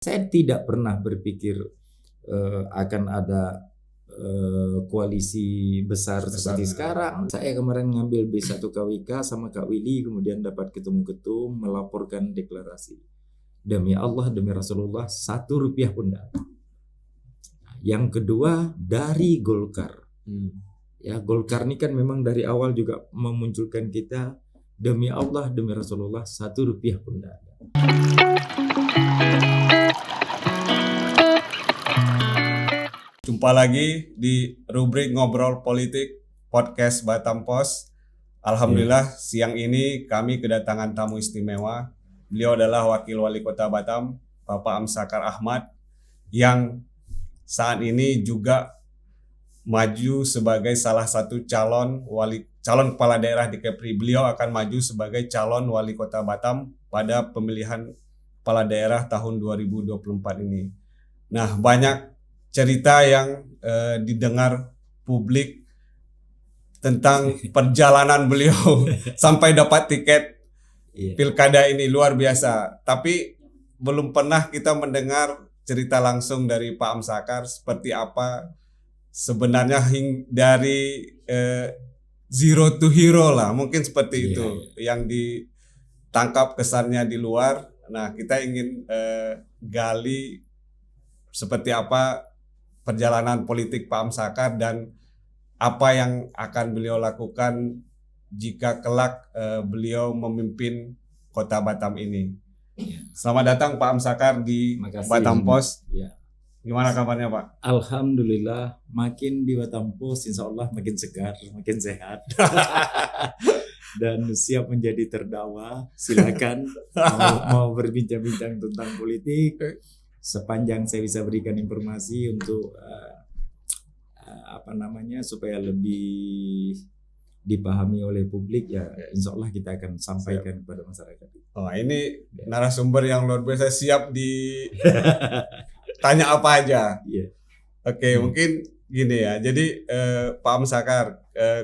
Saya tidak pernah berpikir akan ada koalisi besar seperti sekarang. Saya kemarin ngambil B1 KWK sama Kak Willy, kemudian dapat ketemu ketum, melaporkan deklarasi. Demi Allah, demi Rasulullah, 1 rupiah pun tidak. Yang kedua dari Golkar. Ya, Golkar ini kan memang dari awal juga memunculkan kita, demi Allah, demi Rasulullah, 1 rupiah pun tidak ada. Jumpa lagi di rubrik Ngobrol Politik Podcast Batam Pos. Alhamdulillah siang ini kami kedatangan tamu istimewa. Beliau adalah Wakil Wali Kota Batam, Bapak Amsakar Ahmad, yang saat ini juga maju sebagai salah satu calon kepala daerah di Kepri. Beliau akan maju sebagai calon Wali Kota Batam pada pemilihan kepala daerah tahun 2024 ini. Nah, banyak cerita yang didengar publik tentang perjalanan beliau sampai dapat tiket pilkada ini, luar biasa. Tapi belum pernah kita mendengar cerita langsung dari Pak Amsakar seperti apa sebenarnya dari zero to hero lah, mungkin seperti itu yang ditangkap kesannya di luar. Nah, kita ingin gali seperti apa perjalanan politik Pak Amsakar dan apa yang akan beliau lakukan jika kelak beliau memimpin Kota Batam ini. Selamat datang Pak Amsakar di Batam Pos. Gimana kabarnya Pak? Alhamdulillah, makin di Batam Pos insya Allah makin segar, makin sehat. Dan siap menjadi terdakwa. Silakan mau berbincang-bincang tentang politik. Sepanjang saya bisa berikan informasi untuk supaya lebih dipahami oleh publik, ya insya Allah kita akan sampaikan kepada masyarakat. Oh, ini narasumber yang luar biasa, siap ditanya apa aja. Oke, mungkin gini ya. Jadi Pak Amsakar,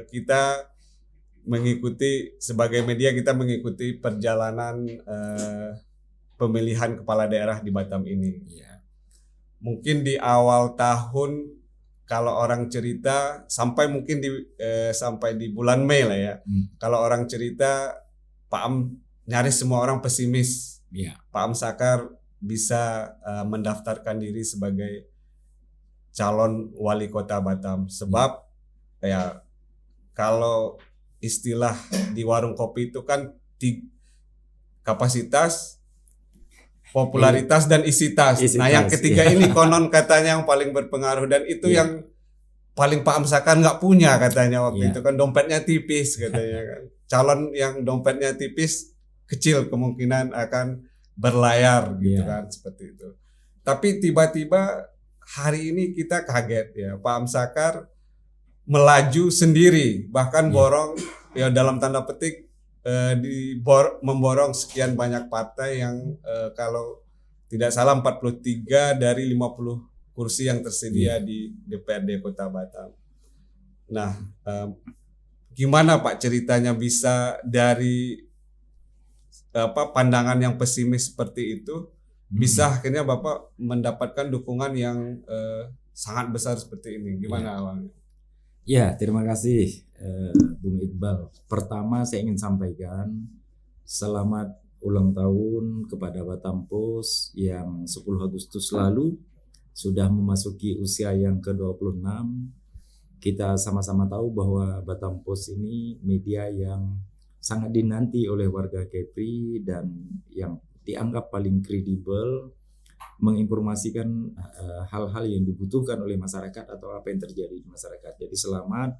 kita sebagai media kita mengikuti perjalanan pemilihan kepala daerah di Batam ini. Mungkin di awal tahun kalau orang cerita sampai mungkin sampai di bulan Mei lah ya. Kalau orang cerita nyaris semua orang pesimis. Pak Amsakar bisa mendaftarkan diri sebagai calon wali kota Batam, sebab ya kalau istilah di warung kopi itu kan kapasitas, popularitas dan isitas. Nah, yang ketiga ini konon katanya yang paling berpengaruh, dan itu yang paling Pak Amsakar nggak punya katanya waktu itu kan, dompetnya tipis katanya kan. Calon yang dompetnya tipis kecil kemungkinan akan berlayar gitu kan, seperti itu. Tapi tiba-tiba hari ini kita kaget ya, Pak Amsakar melaju sendiri, bahkan borong ya dalam tanda petik memborong sekian banyak partai yang kalau tidak salah 43 dari 50 kursi yang tersedia di DPRD Kota Batam. Nah, gimana Pak ceritanya bisa dari pandangan yang pesimis seperti itu bisa akhirnya Bapak mendapatkan dukungan yang sangat besar seperti ini? Gimana awalnya? Ya, terima kasih Bung Iqbal. Pertama saya ingin sampaikan selamat ulang tahun kepada Batam Pos yang 10 Agustus lalu sudah memasuki usia yang ke-26. Kita sama-sama tahu bahwa Batam Pos ini media yang sangat dinanti oleh warga Kepri dan yang dianggap paling kredibel menginformasikan hal-hal yang dibutuhkan oleh masyarakat atau apa yang terjadi di masyarakat. Jadi selamat.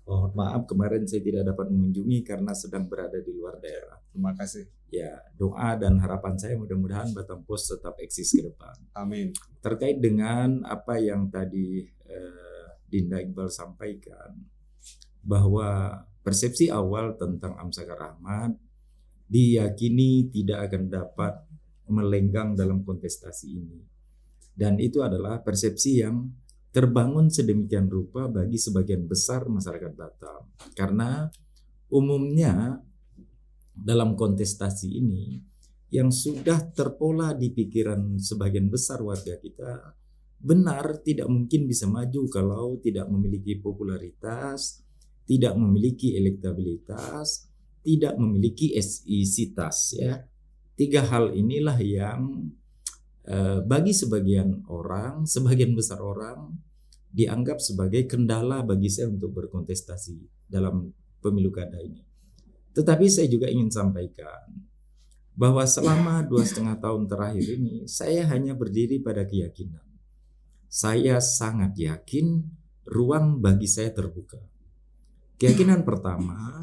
Mohon maaf kemarin saya tidak dapat mengunjungi karena sedang berada di luar daerah. Terima kasih. Ya, doa dan harapan saya mudah-mudahan Batam Pos tetap eksis ke depan. Amin. Terkait dengan apa yang tadi Dinda Iqbal sampaikan, bahwa persepsi awal tentang Amsakar Ahmad diyakini tidak akan dapat melenggang dalam kontestasi ini. Dan itu adalah persepsi yang terbangun sedemikian rupa bagi sebagian besar masyarakat Batam. Karena umumnya dalam kontestasi ini yang sudah terpola di pikiran sebagian besar warga kita, benar tidak mungkin bisa maju kalau tidak memiliki popularitas, tidak memiliki elektabilitas, tidak memiliki esisitas ya. 3 hal inilah yang bagi sebagian orang, sebagian besar orang dianggap sebagai kendala bagi saya untuk berkontestasi dalam pemilu kada ini. Tetapi saya juga ingin sampaikan bahwa selama 2,5 tahun terakhir ini saya hanya berdiri pada keyakinan. Saya sangat yakin ruang bagi saya terbuka. Keyakinan pertama,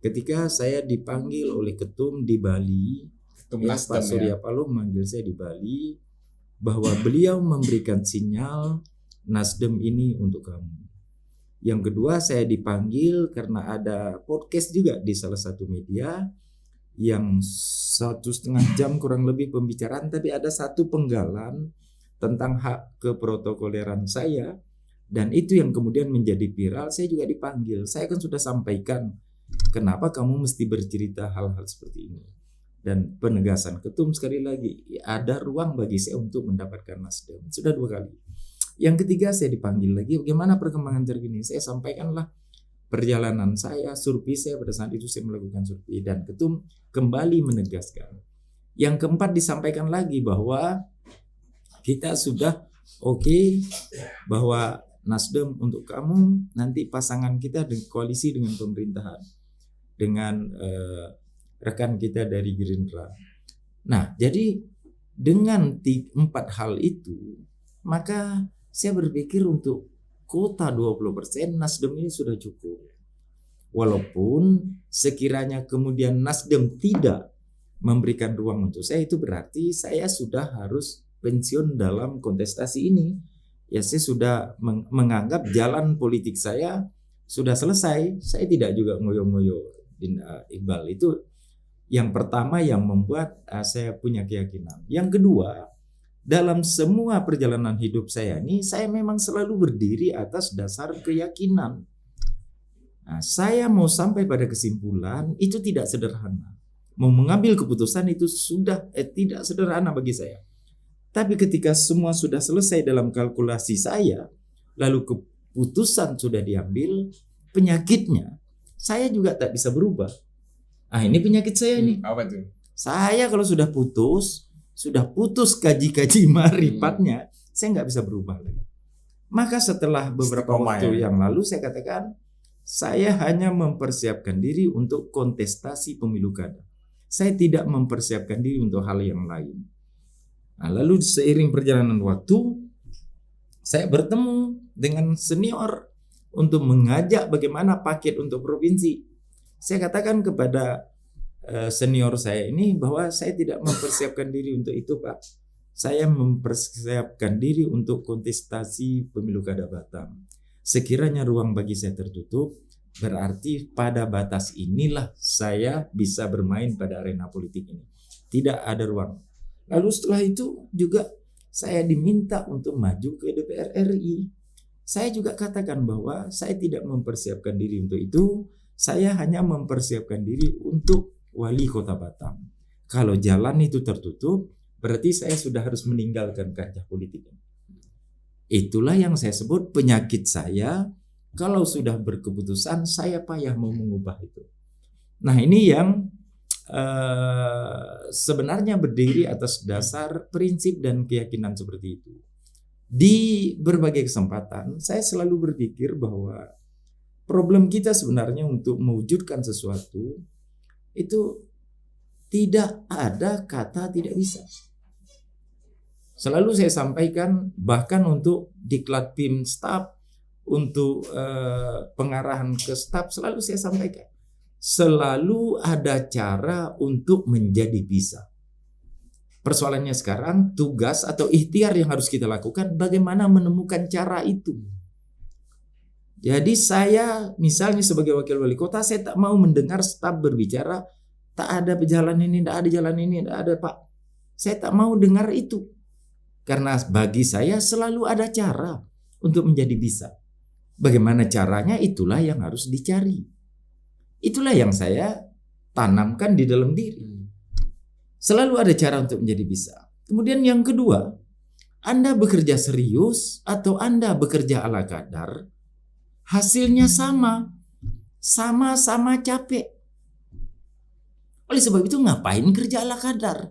ketika saya dipanggil oleh ketum di Bali, Pak Surya Paloh memanggil saya di Bali, bahwa beliau memberikan sinyal Nasdem ini untuk kamu. Yang kedua, saya dipanggil karena ada podcast juga di salah satu media yang 1,5 jam kurang lebih pembicaraan, tapi ada satu penggalan tentang hak keprotokoleran saya, dan itu yang kemudian menjadi viral. Saya juga dipanggil. Saya kan sudah sampaikan kenapa kamu mesti bercerita hal-hal seperti ini. Dan penegasan ketum sekali lagi, ada ruang bagi saya untuk mendapatkan Nasdem. Sudah 2 kali. Yang ketiga saya dipanggil lagi, bagaimana perkembangan terkini? Saya sampaikanlah perjalanan saya, survei saya pada saat itu saya melakukan survei, dan ketum kembali menegaskan. Yang keempat disampaikan lagi bahwa kita sudah oke, bahwa Nasdem untuk kamu, nanti pasangan kita dengan koalisi dengan pemerintahan, dengan rekan kita dari Gerindra. Nah, jadi dengan 4 hal itu, maka saya berpikir untuk kuota 20% Nasdem ini sudah cukup. Walaupun sekiranya kemudian Nasdem tidak memberikan ruang untuk saya, itu berarti saya sudah harus pensiun dalam kontestasi ini. Ya, saya sudah menganggap jalan politik saya sudah selesai. Saya tidak juga ngoyo-ngoyo, Iqbal. Itu yang pertama yang membuat saya punya keyakinan. Yang kedua, dalam semua perjalanan hidup saya ini, saya memang selalu berdiri atas dasar keyakinan. Nah, saya mau sampai pada kesimpulan itu tidak sederhana. Mau mengambil keputusan itu sudah tidak sederhana bagi saya. Tapi ketika semua sudah selesai dalam kalkulasi saya, lalu keputusan sudah diambil, penyakitnya saya juga tak bisa berubah. Ah, ini penyakit saya nih. Apa tuh? Saya kalau sudah putus kaji-kaji maripatnya, saya nggak bisa berubah lagi. Maka setelah beberapa waktu yang lalu saya katakan, saya hanya mempersiapkan diri untuk kontestasi pemilu kada. Saya tidak mempersiapkan diri untuk hal yang lain. Nah, lalu seiring perjalanan waktu, saya bertemu dengan senior untuk mengajak bagaimana paket untuk provinsi. Saya katakan kepada senior saya ini bahwa saya tidak mempersiapkan diri untuk itu, Pak. Saya mempersiapkan diri untuk kontestasi pemilu kada Batam. Sekiranya ruang bagi saya tertutup, berarti pada batas inilah saya bisa bermain pada arena politik ini. Tidak ada ruang. Lalu setelah itu juga saya diminta untuk maju ke DPR RI. Saya juga katakan bahwa saya tidak mempersiapkan diri untuk itu. Saya hanya mempersiapkan diri untuk wali kota Batam. Kalau jalan itu tertutup, berarti saya sudah harus meninggalkan kancah politik. Itulah yang saya sebut penyakit saya. Kalau sudah berkeputusan, saya payah mau mengubah itu. Nah, ini yang sebenarnya berdiri atas dasar prinsip dan keyakinan seperti itu. Di berbagai kesempatan, saya selalu berpikir bahwa problem kita sebenarnya untuk mewujudkan sesuatu itu tidak ada kata tidak bisa. Selalu saya sampaikan, bahkan untuk diklat PIM staf, untuk pengarahan ke staf, selalu saya sampaikan, selalu ada cara untuk menjadi bisa. Persoalannya sekarang, tugas atau ikhtiar yang harus kita lakukan, bagaimana menemukan cara itu. Jadi saya misalnya sebagai wakil wali kota, saya tak mau mendengar staf berbicara, tak ada jalan ini, tak ada jalan ini, tak ada Pak. Saya tak mau dengar itu. Karena bagi saya selalu ada cara untuk menjadi bisa. Bagaimana caranya, itulah yang harus dicari. Itulah yang saya tanamkan di dalam diri. Selalu ada cara untuk menjadi bisa. Kemudian yang kedua, Anda bekerja serius atau Anda bekerja ala kadar, hasilnya sama-sama capek. Oleh sebab itu ngapain kerja ala kadar?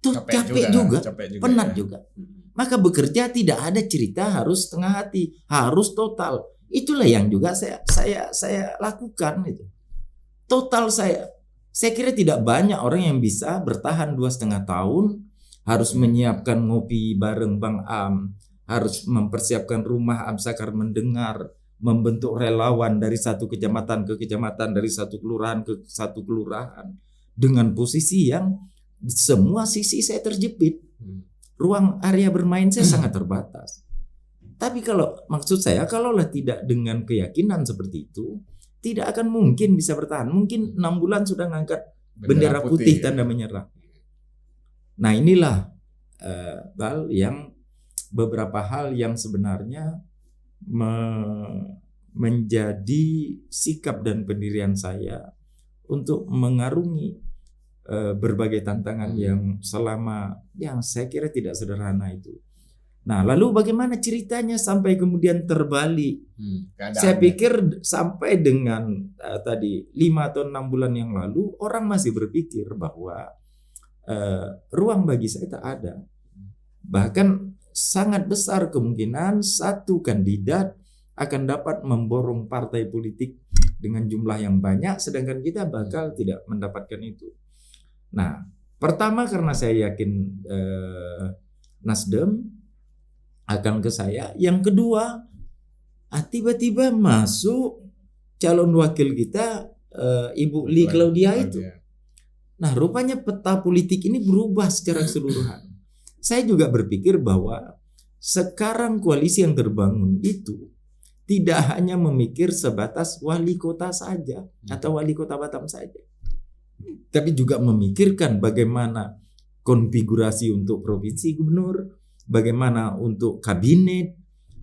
Tuh capek juga, penat juga. Maka bekerja tidak ada cerita harus setengah hati, harus total. Itulah yang juga saya lakukan itu. Total saya kira tidak banyak orang yang bisa bertahan 2,5 tahun, harus menyiapkan ngopi bareng Bang Am, harus mempersiapkan rumah Amsakar mendengar, membentuk relawan dari satu kecamatan ke kecamatan, dari satu kelurahan ke satu kelurahan, dengan posisi yang semua sisi saya terjepit. Ruang area bermain saya sangat terbatas. Tapi maksud saya, kalaulah tidak dengan keyakinan seperti itu, tidak akan mungkin bisa bertahan. Mungkin 6 bulan sudah ngangkat bendera putih tanda menyerah. Nah inilah beberapa hal yang sebenarnya menjadi sikap dan pendirian saya untuk mengarungi berbagai tantangan yang saya kira tidak sederhana itu. Nah, lalu bagaimana ceritanya sampai kemudian terbalik? Saya pikir sampai dengan tadi 5 atau 6 bulan yang lalu orang masih berpikir bahwa ruang bagi saya tak ada. Bahkan sangat besar kemungkinan satu kandidat akan dapat memborong partai politik dengan jumlah yang banyak, sedangkan kita bakal tidak mendapatkan itu. Nah, pertama karena saya yakin Nasdem akan ke saya. Yang kedua, tiba-tiba masuk calon wakil kita Ibu Li Claudia itu. Nah, rupanya peta politik ini berubah secara keseluruhan. Saya juga berpikir bahwa sekarang koalisi yang terbangun itu tidak hanya memikir sebatas wali kota saja atau wali kota Batam saja, tapi juga memikirkan bagaimana konfigurasi untuk provinsi gubernur, bagaimana untuk kabinet,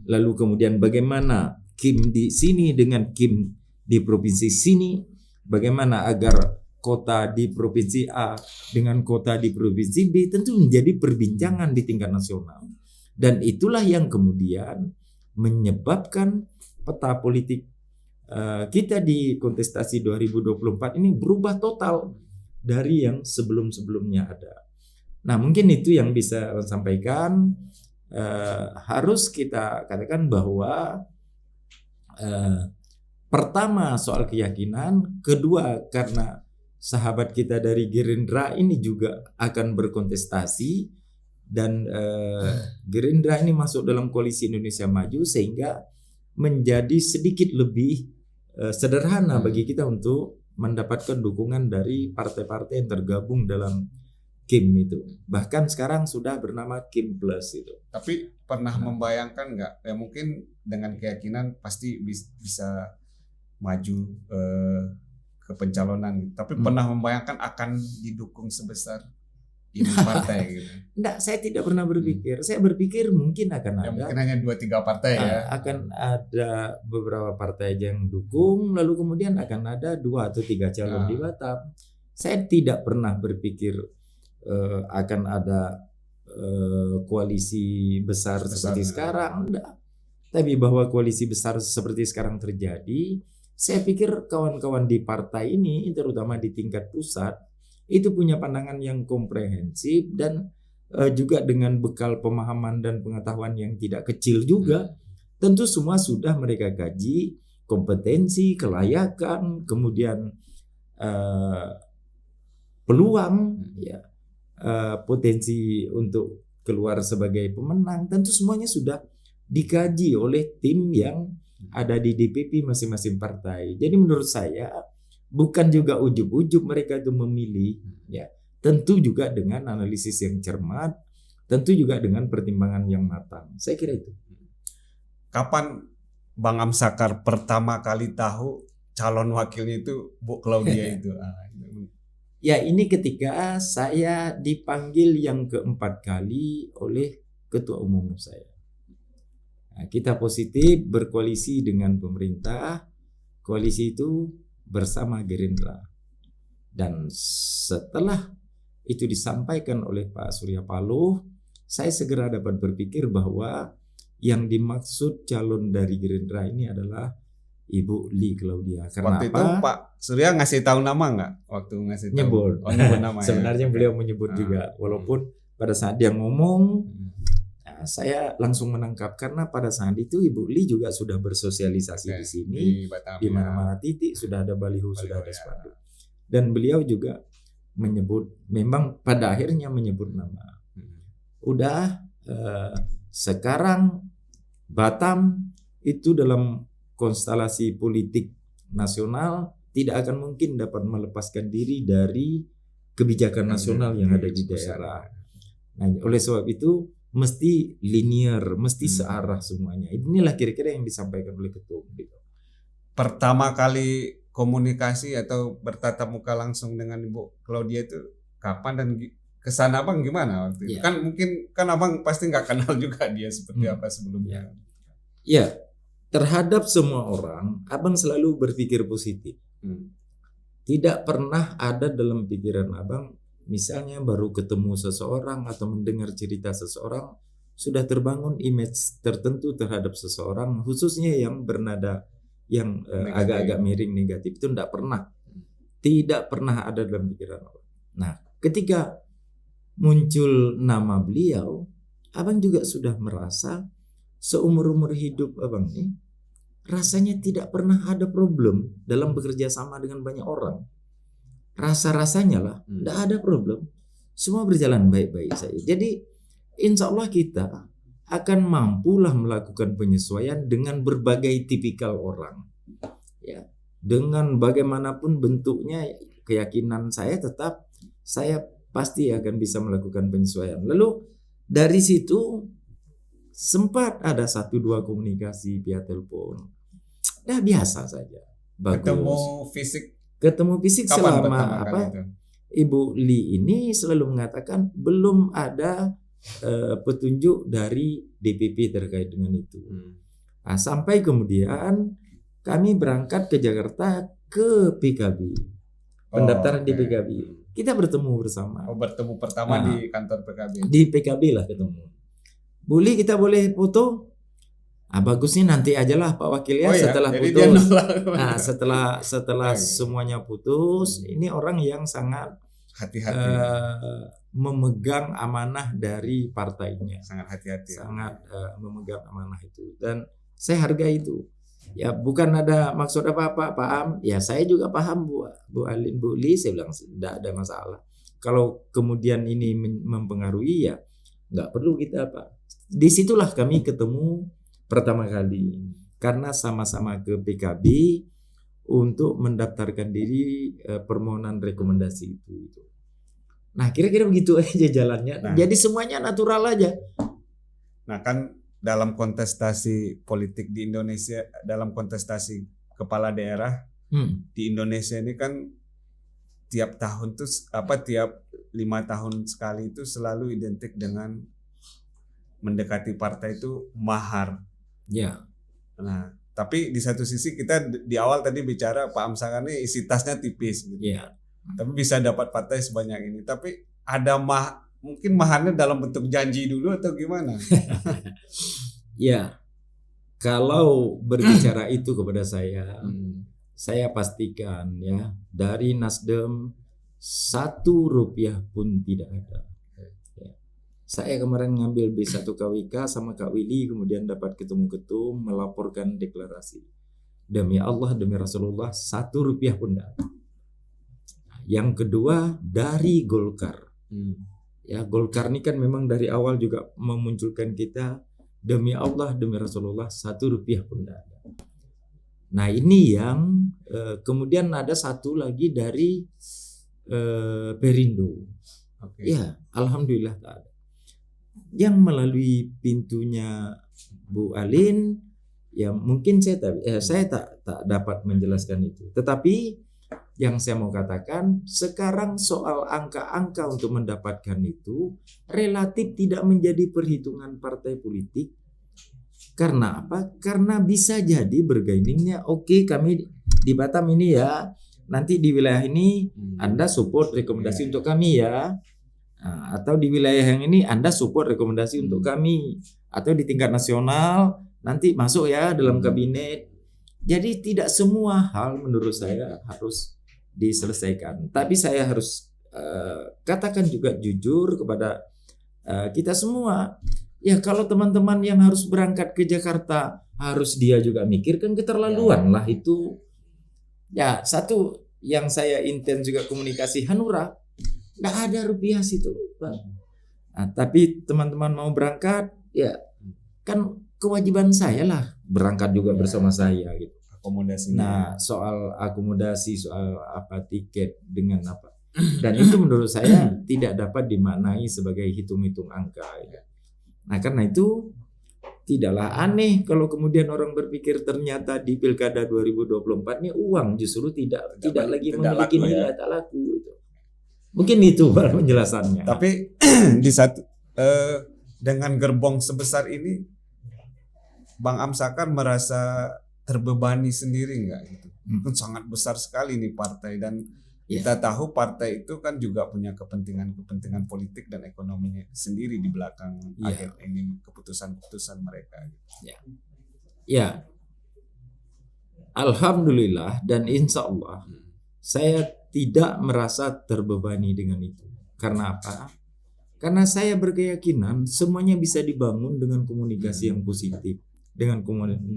lalu kemudian bagaimana Kim di sini dengan Kim di provinsi sini, bagaimana agar kota di provinsi A dengan kota di provinsi B, tentu menjadi perbincangan di tingkat nasional. Dan itulah yang kemudian menyebabkan peta politik kita di kontestasi 2024 ini berubah total dari yang sebelum-sebelumnya ada. Nah, mungkin itu yang bisa saya sampaikan. Harus kita katakan bahwa pertama soal keyakinan, kedua karena sahabat kita dari Gerindra ini juga akan berkontestasi dan Gerindra ini masuk dalam koalisi Indonesia Maju sehingga menjadi sedikit lebih sederhana bagi kita untuk mendapatkan dukungan dari partai-partai yang tergabung dalam Kim itu. Bahkan sekarang sudah bernama Kim Plus itu. Tapi pernah membayangkan nggak? Ya mungkin dengan keyakinan pasti bisa maju ke pencalonan. Tapi pernah membayangkan akan didukung sebesar ini partai gitu? Enggak, saya tidak pernah berpikir. Saya berpikir mungkin akan ada. Mungkin hanya 2-3 partai ya. Akan ada beberapa partai yang dukung, lalu kemudian akan ada 2 atau 3 calon di Batam. Saya tidak pernah berpikir akan ada koalisi besar seperti sekarang. Enggak. Tapi bahwa koalisi besar seperti sekarang terjadi, saya pikir kawan-kawan di partai ini, terutama di tingkat pusat, itu punya pandangan yang komprehensif dan juga dengan bekal pemahaman dan pengetahuan yang tidak kecil juga. Tentu semua sudah mereka kaji kompetensi, kelayakan, kemudian peluang, ya, potensi untuk keluar sebagai pemenang. Tentu semuanya sudah dikaji oleh tim yang ada di DPP masing-masing partai. Jadi menurut saya bukan juga ujub-ujub mereka itu memilih, ya. Tentu juga dengan analisis yang cermat, tentu juga dengan pertimbangan yang matang. Saya kira itu. Kapan Bang Amsakar pertama kali tahu calon wakilnya itu Bu Claudia itu? Ya, ini ketika saya dipanggil yang keempat kali oleh ketua umum saya. Nah, kita positif berkoalisi dengan pemerintah, koalisi itu bersama Gerindra. Dan setelah itu disampaikan oleh Pak Surya Paloh, saya segera dapat berpikir bahwa yang dimaksud calon dari Gerindra ini adalah Ibu Lee Claudia. Karena Waktu apa? itu Pak Surya ngasih tahu nama nggak? Waktu ngasih tahu. Nyebut. Nyebut nama. Sebenarnya ya. beliau menyebut juga, walaupun pada saat dia ngomong, saya langsung menangkap karena pada saat itu Ibu Lee juga sudah bersosialisasi di sini, di mana-mana titik sudah ada baliho, sudah ada spanduk, dan beliau juga menyebut, memang pada akhirnya menyebut nama. Udah sekarang Batam itu dalam konstelasi politik nasional tidak akan mungkin dapat melepaskan diri dari kebijakan nasional yang ada di daerah. Nah, oleh sebab itu mesti linear, mesti searah semuanya. Inilah kira-kira yang disampaikan oleh ketua umum. Pertama kali komunikasi atau bertatap muka langsung dengan Ibu Claudia itu kapan dan kesan abang gimana waktu itu? Kan mungkin kan abang pasti nggak kenal juga dia seperti apa sebelumnya. Ya, terhadap semua orang, abang selalu berpikir positif. Tidak pernah ada dalam pikiran abang, misalnya baru ketemu seseorang atau mendengar cerita seseorang, sudah terbangun image tertentu terhadap seseorang, khususnya yang bernada yang agak-agak miring negatif, itu tidak pernah ada dalam pikiran abang. Nah, ketika muncul nama beliau, abang juga sudah merasa seumur-umur hidup abang ini rasanya tidak pernah ada problem dalam bekerja sama dengan banyak orang. Rasa-rasanya lah tidak ada problem, semua berjalan baik-baik saja. Jadi insya Allah kita akan mampulah melakukan penyesuaian dengan berbagai tipikal orang, ya, dengan bagaimanapun bentuknya. Keyakinan saya tetap, saya pasti akan bisa melakukan penyesuaian. Lalu dari situ sempat ada 1-2 komunikasi via telepon. Nah, biasa saja. Bagus. Ketemu fisik selama apa? Ibu Lee ini selalu mengatakan belum ada petunjuk dari DPP terkait dengan itu. Nah, sampai kemudian kami berangkat ke Jakarta ke PKB, pendaftaran di PKB. Kita bertemu bersama. Bertemu pertama di kantor PKB. Di PKB lah ketemu. Bu Lee, kita boleh foto? Bagusnya nanti aja lah Pak Wakil ya, setelah putus. Nah, setelah semuanya putus, ini orang yang sangat hati-hati, memegang amanah dari partainya. Sangat hati-hati. Sangat memegang amanah itu, dan saya hargai itu. Ya, bukan ada maksud apa-apa, paham. Ya, saya juga paham Bu Alin, Bu Lee, saya bilang tidak ada masalah. Kalau kemudian ini mempengaruhi, ya nggak perlu kita apa. Disitulah kami ketemu pertama kali, karena sama-sama ke PKB untuk mendaftarkan diri permohonan rekomendasi itu. Nah, kira-kira begitu aja jalannya. Nah, jadi semuanya natural aja. Nah, kan dalam kontestasi politik di Indonesia, dalam kontestasi kepala daerah di Indonesia ini kan tiap tahun tuh tiap 5 tahun sekali itu selalu identik dengan mendekati partai itu mahar. Ya. Nah, tapi di satu sisi kita di awal tadi bicara Pak Amsar ini isi tasnya tipis gitu. Ya. Tapi bisa dapat partai sebanyak ini. Tapi ada mungkin maharnya dalam bentuk janji dulu atau gimana? Ya. Kalau berbicara itu kepada saya pastikan ya, dari Nasdem 1 rupiah pun tidak ada. Saya kemarin ngambil B1 KWK sama Kak Willy, kemudian dapat ketemu ketum, melaporkan deklarasi. Demi Allah, demi Rasulullah, 1 rupiah pun tidak ada. Yang kedua, dari Golkar. Ya, Golkar ini kan memang dari awal juga memunculkan kita, demi Allah, demi Rasulullah, 1 rupiah pun tidak ada. Nah, ini yang kemudian ada 1 lagi dari Perindo. Ya, alhamdulillah tak ada. Yang melalui pintunya Bu Alin, ya mungkin saya tak dapat menjelaskan itu. Tetapi yang saya mau katakan, sekarang soal angka-angka untuk mendapatkan itu relatif tidak menjadi perhitungan partai politik. Karena apa? Karena bisa jadi bergainingnya, oke, kami di Batam ini ya, nanti di wilayah ini Anda support rekomendasi untuk kami ya. Nah, atau di wilayah yang ini Anda support rekomendasi untuk kami, atau di tingkat nasional nanti masuk ya dalam kabinet. Jadi tidak semua hal menurut saya harus diselesaikan. Tapi saya harus katakan juga jujur kepada kita semua. Ya kalau teman-teman yang harus berangkat ke Jakarta harus dia juga mikirkan keterlaluan lah itu. Ya satu yang saya intens juga komunikasi Hanura. Nggak ada rupiah situ, Pak. Nah, tapi teman-teman mau berangkat, ya kan kewajiban saya lah berangkat juga bersama saya gitu. Akomodasi. Nah, soal akomodasi, soal apa tiket dengan apa, dan itu menurut saya tidak dapat dimaknai sebagai hitung-hitung angka. Ya. Nah, karena itu tidaklah aneh kalau kemudian orang berpikir ternyata di Pilkada 2024 ini uang justru tidak lagi memiliki nilai, tak laku itu. Mungkin itu penjelasannya. Tapi di satu dengan gerbong sebesar ini, Bang Amsakar merasa terbebani sendiri nggak? Gitu. Itu sangat besar sekali nih partai, dan kita tahu partai itu kan juga punya kepentingan politik dan ekonominya sendiri di belakang akhir ini keputusan-keputusan mereka. Ya, alhamdulillah dan insya Allah saya tidak merasa terbebani dengan itu. Karena apa? Karena saya berkeyakinan semuanya bisa dibangun dengan komunikasi yang positif, dengan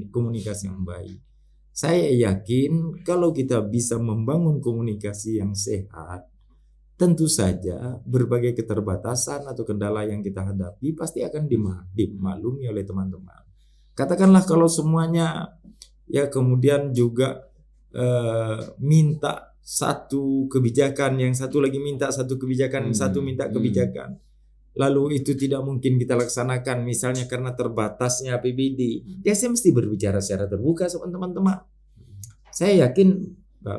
komunikasi yang baik. Saya yakin kalau kita bisa membangun komunikasi yang sehat, tentu saja berbagai keterbatasan atau kendala yang kita hadapi pasti akan dimaklumi oleh teman-teman. Katakanlah kalau semuanya ya kemudian juga minta satu kebijakan, yang satu lagi minta satu kebijakan, yang satu minta kebijakan. Lalu itu tidak mungkin kita laksanakan misalnya karena terbatasnya APBD. Ya saya mesti berbicara secara terbuka sama teman-teman. Saya yakin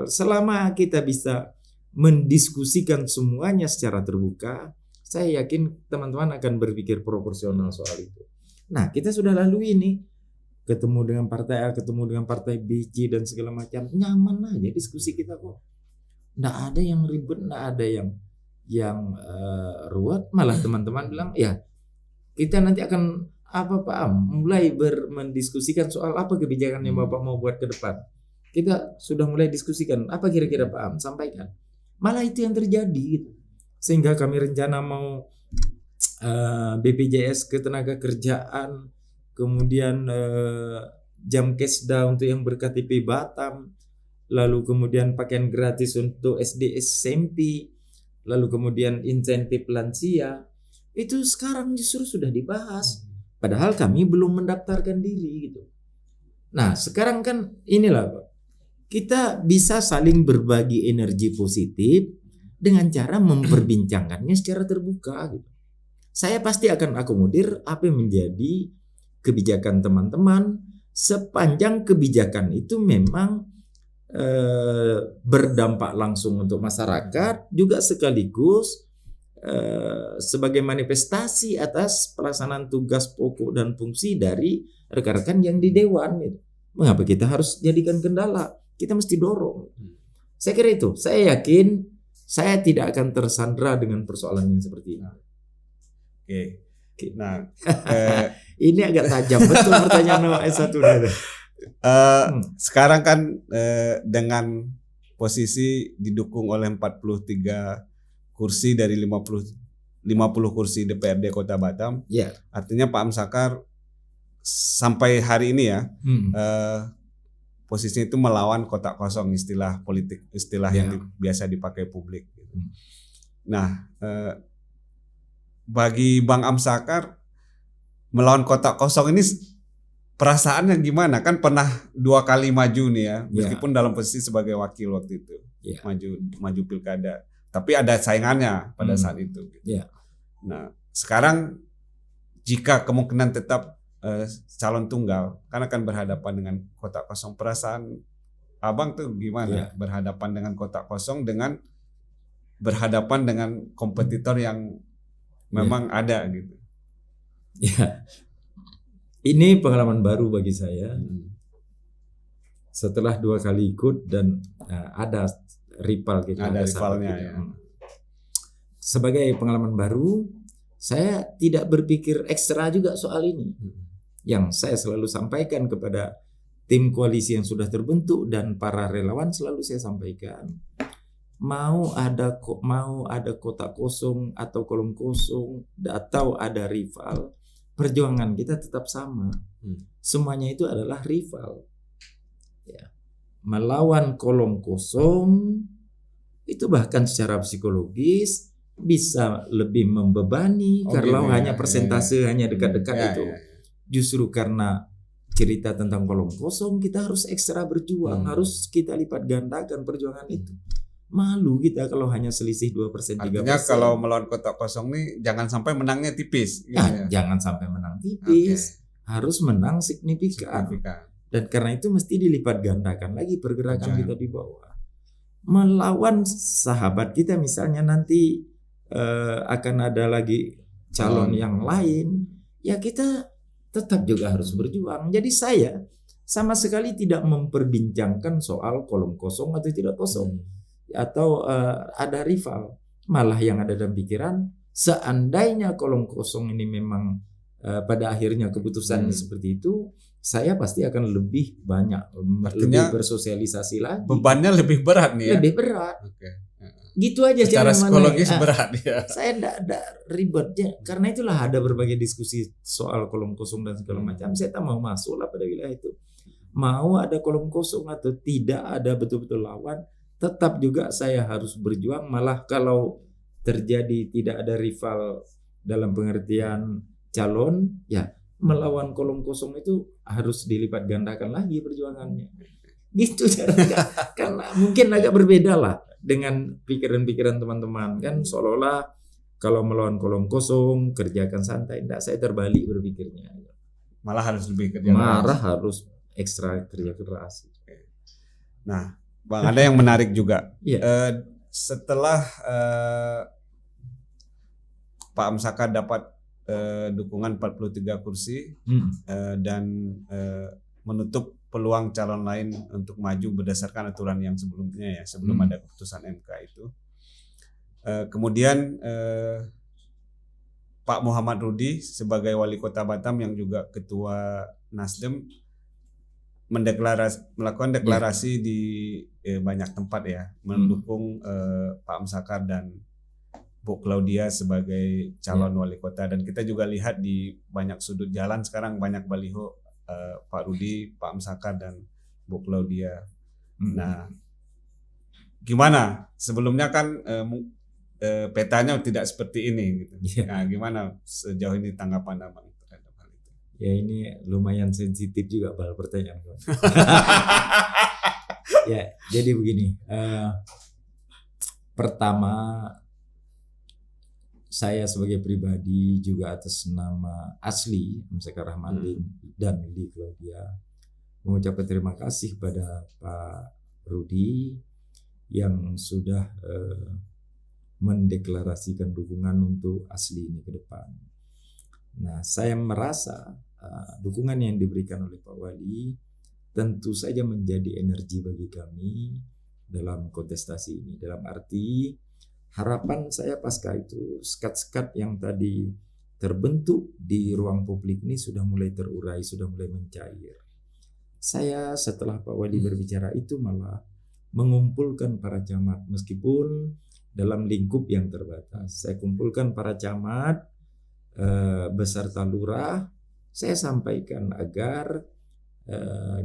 selama kita bisa mendiskusikan semuanya secara terbuka, saya yakin teman-teman akan berpikir proporsional soal itu. Nah, kita sudah lalui ini, ketemu dengan partai A, ketemu dengan partai B, C dan segala macam, nyaman aja diskusi kita kok. Nggak ada yang ribet, nggak ada yang ruwet. Malah teman-teman bilang ya kita nanti akan apa Pak Am mulai mendiskusikan soal apa kebijakan yang Bapak mau buat ke depan. Kita sudah mulai diskusikan apa kira-kira Pak Am sampaikan. Malah itu yang terjadi gitu. Sehingga kami rencana mau BPJS ketenaga kerjaan, kemudian jam kesda untuk yang ber-KTP Batam, lalu kemudian pakaian gratis untuk SD SMP, lalu kemudian insentif lansia, itu sekarang justru sudah dibahas. Padahal kami belum mendaftarkan diri gitu. Nah sekarang kan inilah Pak, kita bisa saling berbagi energi positif dengan cara memperbincangkannya secara terbuka gitu. Saya pasti akan akomodir apa yang menjadi kebijakan teman-teman sepanjang kebijakan itu memang berdampak langsung untuk masyarakat, juga sekaligus sebagai manifestasi atas pelaksanaan tugas pokok dan fungsi dari rekan-rekan yang di dewan gitu. Mengapa kita harus jadikan kendala? Kita mesti dorong. Saya kira itu. Saya yakin saya tidak akan tersandra dengan persoalan yang seperti ini. Oke. Nah, ini agak tajam betul pertanyaan S1. Sekarang kan dengan posisi didukung oleh 43 kursi dari 50 kursi DPRD Kota Batam. Artinya Pak Amsakar sampai hari ini ya posisinya itu melawan kotak kosong, istilah politik, istilah yang biasa dipakai publik. Nah, bagi Bang Amsakar melawan kotak kosong ini perasaannya gimana? Kan pernah 2 kali maju nih ya, meskipun dalam posisi sebagai wakil waktu itu, maju pilkada. Tapi ada saingannya pada saat itu. Gitu. Nah, sekarang jika kemungkinan tetap calon tunggal, kan akan berhadapan dengan kotak kosong. Perasaan Abang tuh gimana? Berhadapan dengan kotak kosong, dengan berhadapan dengan kompetitor yang memang ada gitu. Ini pengalaman baru bagi saya. Setelah 2 kali ikut dan ada rival kita. Ada rivalnya ya. sebagai pengalaman baru, saya tidak berpikir ekstra juga soal ini. Yang saya selalu sampaikan kepada tim koalisi yang sudah terbentuk dan para relawan, selalu saya sampaikan, mau ada kotak kosong atau kolom kosong atau ada rival, perjuangan kita tetap sama. Semuanya itu adalah rival. Ya. Melawan kolom kosong itu bahkan secara psikologis bisa lebih membebani kalau hanya persentase hanya dekat-dekat itu. Justru karena cerita tentang kolom kosong, kita harus ekstra berjuang, harus kita lipat gandakan perjuangan itu. Malu kita kalau hanya selisih 2%, 3%. Artinya kalau melawan kotak kosong nih jangan sampai menangnya tipis. Jangan sampai menang tipis, harus menang signifikan. Dan karena itu mesti dilipat gandakan lagi pergerakan kita di bawah. Melawan sahabat kita misalnya nanti akan ada lagi calon yang lain, ya kita tetap juga harus berjuang. Jadi saya sama sekali tidak memperbincangkan soal kolom kosong atau tidak kosong, atau ada rival. Malah yang ada dalam pikiran, seandainya kolom kosong ini memang pada akhirnya keputusannya seperti itu, saya pasti akan lebih banyak, lebih bersosialisasi lagi. Bebannya lebih berat nih ya? Lebih berat. Gitu aja secara psikologis berat ya. Saya tidak ada ribetnya, karena itulah ada berbagai diskusi soal kolom kosong dan segala macam. Saya tak mau masuk lah pada wilayah itu. Mau ada kolom kosong atau tidak ada betul-betul lawan, tetap juga saya harus berjuang. Malah kalau terjadi tidak ada rival dalam pengertian calon, ya melawan kolom kosong itu harus dilipat gandakan lagi perjuangannya. Gitu caranya. Karena mungkin agak berbeda lah dengan pikiran-pikiran teman-teman, kan seolah-olah kalau melawan kolom kosong kerjakan santai. Tidak, saya terbalik berpikirnya. Malah harus lebih kerja keras. Harus ekstra kerja keras. Nah, Bang, ada yang menarik juga. Setelah Pak Amsaka dapat dukungan 43 kursi dan menutup peluang calon lain untuk maju berdasarkan aturan yang sebelumnya ya, sebelum ada keputusan MK itu. Kemudian Pak Muhammad Rudi sebagai wali kota Batam yang juga ketua Nasdem melakukan deklarasi di banyak tempat ya, mendukung Pak Amsaka dan Bu Claudia sebagai calon wali kota. Dan kita juga lihat di banyak sudut jalan sekarang banyak baliho Pak Rudi, Pak Amsaka dan Bu Claudia. Nah, gimana? Sebelumnya kan petanya tidak seperti ini gitu. Nah, gimana sejauh ini tanggapan Abang terhadap hal itu? Ya, ini lumayan sensitif juga Bal pertanyaan. Ya, jadi begini. Pertama, saya sebagai pribadi juga atas nama asli Amsaka Rahmatin dan Lili Claudia mengucapkan terima kasih pada Pak Rudi yang sudah mendeklarasikan dukungan untuk asli ini ke depan. Nah, saya merasa dukungan yang diberikan oleh Pak Wali tentu saja menjadi energi bagi kami dalam kontestasi ini. Dalam arti harapan saya pasca itu sekat-sekat yang tadi terbentuk di ruang publik ini sudah mulai terurai, sudah mulai mencair. Saya setelah Pak Wali berbicara itu malah mengumpulkan para camat meskipun dalam lingkup yang terbatas. Saya kumpulkan para camat beserta lurah. Saya sampaikan agar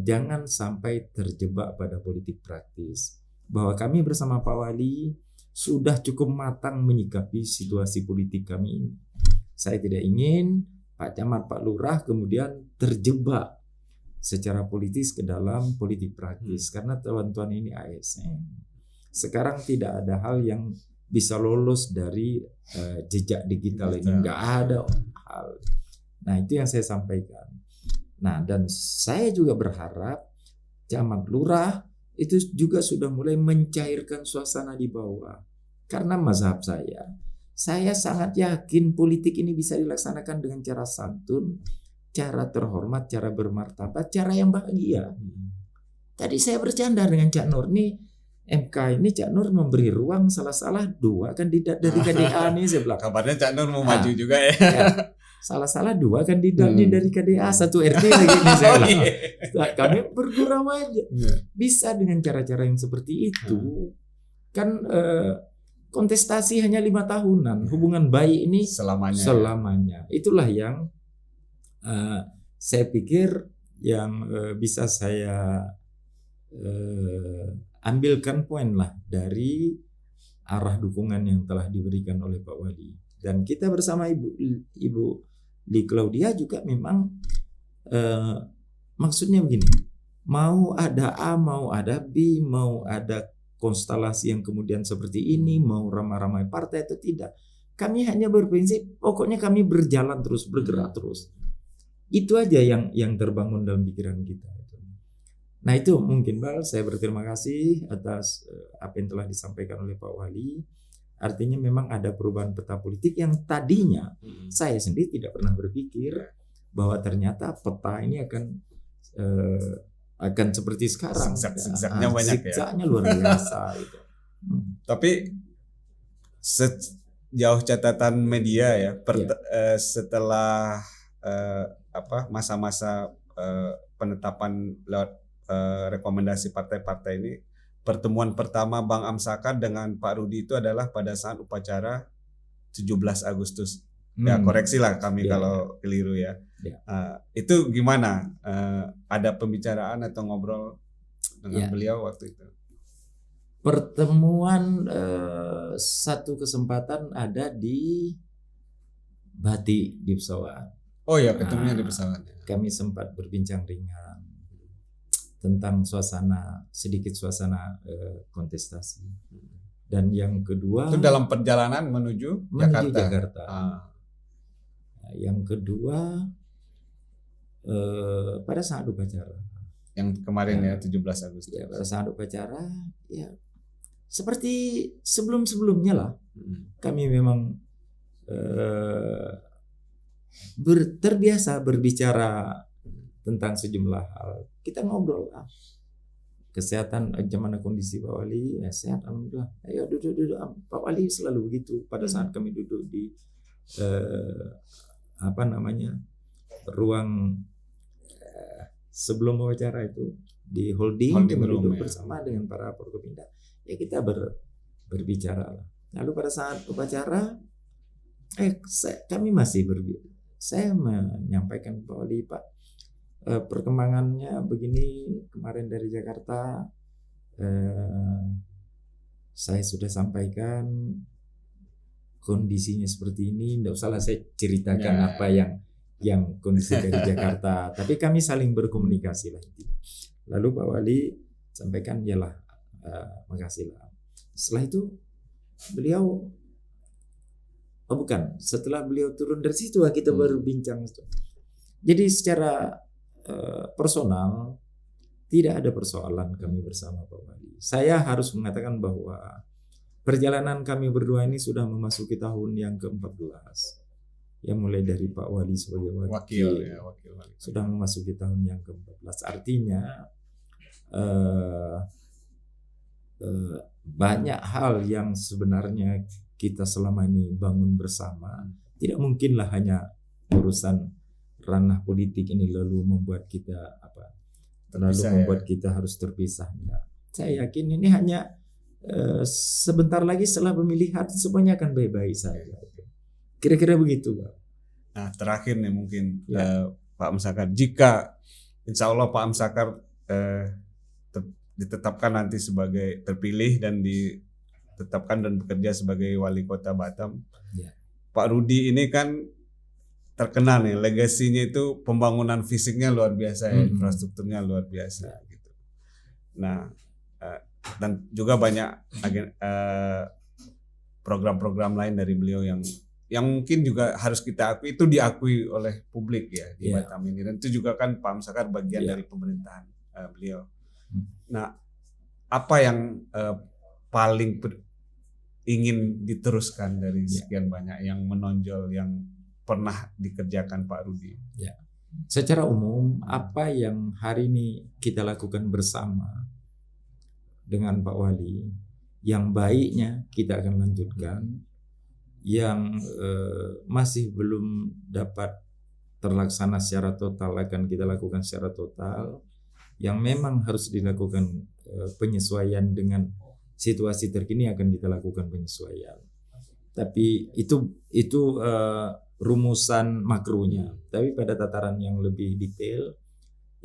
jangan sampai terjebak pada politik praktis. Bahwa kami bersama Pak Wali sudah cukup matang menyikapi situasi politik kami ini. Saya tidak ingin Pak Camat, Pak Lurah kemudian terjebak secara politis ke dalam politik praktis. Karena teman-teman ini ASN. Sekarang tidak ada hal yang bisa lolos dari jejak digital ini. Nggak ada hal. Nah, itu yang saya sampaikan. Nah, dan saya juga berharap Camat Lurah itu juga sudah mulai mencairkan suasana di bawah. Karena mazhab saya sangat yakin politik ini bisa dilaksanakan dengan cara santun, cara terhormat, cara bermartabat, cara yang bahagia. Tadi saya bercanda dengan Cak Nur nih, MK ini Cak Nur memberi ruang salah-salah 2 kandidat dari KDA nih saya bilang. Kabarnya Cak Nur mau maju juga ya. Ya, salah-salah 2 kandidat nih dari KDA, 1 RT lagi nih saya bilang. Nah, kami bergurau aja. Bisa dengan cara-cara yang seperti itu. Kan kontestasi hanya 5 tahunan. Hubungan baik ini selamanya. Itulah yang saya pikir yang bisa saya ambilkan poin lah dari arah dukungan yang telah diberikan oleh Pak Wali. Dan kita bersama Ibu Li Claudia juga memang maksudnya begini, mau ada A, mau ada B, mau ada konstelasi yang kemudian seperti ini, mau ramai-ramai partai atau tidak, kami hanya berprinsip pokoknya kami berjalan terus, bergerak terus. Itu aja yang terbangun dalam pikiran kita. Nah itu mungkin Bal, saya berterima kasih atas apa yang telah disampaikan oleh Pak Wali. Artinya memang ada perubahan peta politik yang tadinya saya sendiri tidak pernah berpikir bahwa ternyata peta ini akan seperti sekarang. Zigzagnya banyak ya. Zigzagnya luar biasa. Gitu. Tapi sejauh catatan media ya, setelah masa-masa penetapan lewat rekomendasi partai-partai ini, pertemuan pertama Bang Amsakar dengan Pak Rudi itu adalah pada saat upacara 17 Agustus. Ya koreksi lah kami kalau keliru ya. Itu gimana? Ada pembicaraan atau ngobrol dengan beliau waktu itu? Pertemuan satu kesempatan ada di Batik di pesawat. Oh ya, ketemunya di pesawat. Kami sempat berbincang ringan tentang suasana kontestasi. Dan yang kedua itu dalam perjalanan menuju Jakarta. Yang kedua pada saat upacara yang kemarin ya 17 Agustus. Ya, pada saat upacara ya seperti sebelum-sebelumnya lah. Kami memang terbiasa berbicara tentang sejumlah hal. Kita ngobrol lah. Kesehatan gimana kondisi Pak Wali? Ya, sehat alhamdulillah. Ayo duduk. Pak Wali selalu begitu pada saat kami duduk di ruang sebelum wawancara itu di holding kami duduk bersama dengan para Forkopimda. Ya kita berbicara lah. Lalu pada saat upacara kami masih saya menyampaikan Pak Wali, Pak, perkembangannya begini, kemarin dari Jakarta saya sudah sampaikan kondisinya seperti ini, tidak usahlah saya ceritakan apa yang kondisi dari Jakarta, tapi kami saling berkomunikasi lah. Lalu Pak Wali sampaikan yalah, makasih lah. Setelah itu beliau setelah beliau turun dari situ kita baru bincang. Jadi secara personal tidak ada persoalan kami bersama Pak Wali. Saya harus mengatakan bahwa perjalanan kami berdua ini sudah memasuki tahun yang ke-14. Ya mulai dari Pak Wali sebagai wakil sudah memasuki tahun yang ke-14. Artinya banyak hal yang sebenarnya kita selama ini bangun bersama tidak mungkinlah hanya urusan ranah politik ini lalu membuat kita kita harus terpisah. Nah, saya yakin ini hanya sebentar lagi setelah pemilihan semuanya akan baik-baik saja. Kira-kira begitu, Pak. Nah, terakhir nih mungkin Pak Amsakar, jika insya Allah Pak Amsakar ditetapkan nanti sebagai terpilih dan ditetapkan dan bekerja sebagai wali kota Batam, Pak Rudi ini kan terkenal nih, legasinya itu pembangunan fisiknya luar biasa ya, infrastrukturnya luar biasa gitu. Nah, dan juga banyak program-program lain dari beliau yang mungkin juga harus kita akui, itu diakui oleh publik ya di Batam ini, dan itu juga kan Pak Amsakar bagian dari pemerintahan beliau. Nah, apa yang paling ingin diteruskan dari sekian banyak yang menonjol yang pernah dikerjakan Pak Rudi? Ya. Secara umum apa yang hari ini kita lakukan bersama dengan Pak Wali. Yang baiknya kita akan lanjutkan, yang masih belum dapat terlaksana secara total akan kita lakukan secara total, yang memang harus dilakukan penyesuaian dengan situasi terkini akan kita lakukan penyesuaian. Tapi itu rumusan makronya. Tapi pada tataran yang lebih detail,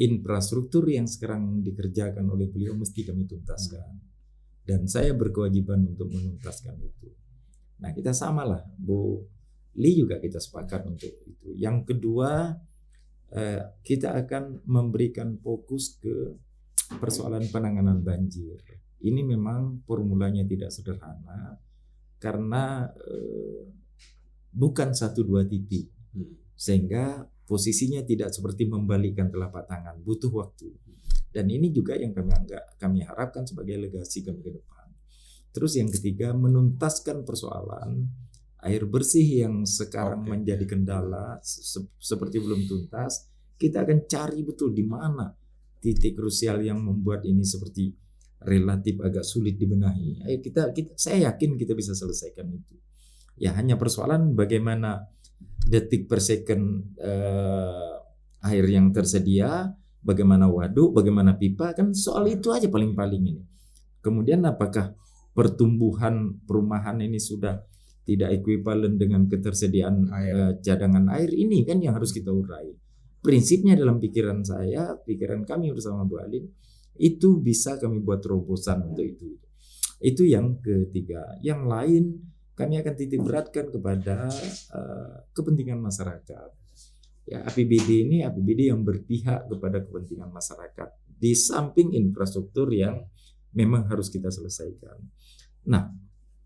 infrastruktur yang sekarang dikerjakan oleh beliau mesti kami tuntaskan. Dan saya berkewajiban untuk menuntaskan itu. Nah, kita samalah, Bu Li juga kita sepakat untuk itu. Yang kedua, kita akan memberikan fokus ke persoalan penanganan banjir. Ini memang formulanya tidak sederhana karena bukan 1-2 titik, sehingga posisinya tidak seperti membalikkan telapak tangan, butuh waktu. Dan ini juga yang kami harapkan sebagai legasi kami ke depan. Terus yang ketiga, menuntaskan persoalan air bersih yang sekarang menjadi kendala seperti belum tuntas. Kita akan cari betul di mana titik krusial yang membuat ini seperti relatif agak sulit dibenahi. Ayo saya yakin kita bisa selesaikan itu. Ya hanya persoalan bagaimana detik per second air yang tersedia, bagaimana waduk, bagaimana pipa, kan soal itu aja paling-paling ini. Kemudian apakah pertumbuhan perumahan ini sudah tidak ekuivalen dengan ketersediaan cadangan air, ini kan yang harus kita urai. Prinsipnya dalam pikiran saya, pikiran kami bersama Bu Alin, itu bisa kami buat terobosan untuk itu. Itu yang ketiga. Yang lain kami akan titik beratkan kepada kepentingan masyarakat. Ya, APBD ini APBD yang berpihak kepada kepentingan masyarakat di samping infrastruktur yang memang harus kita selesaikan. Nah,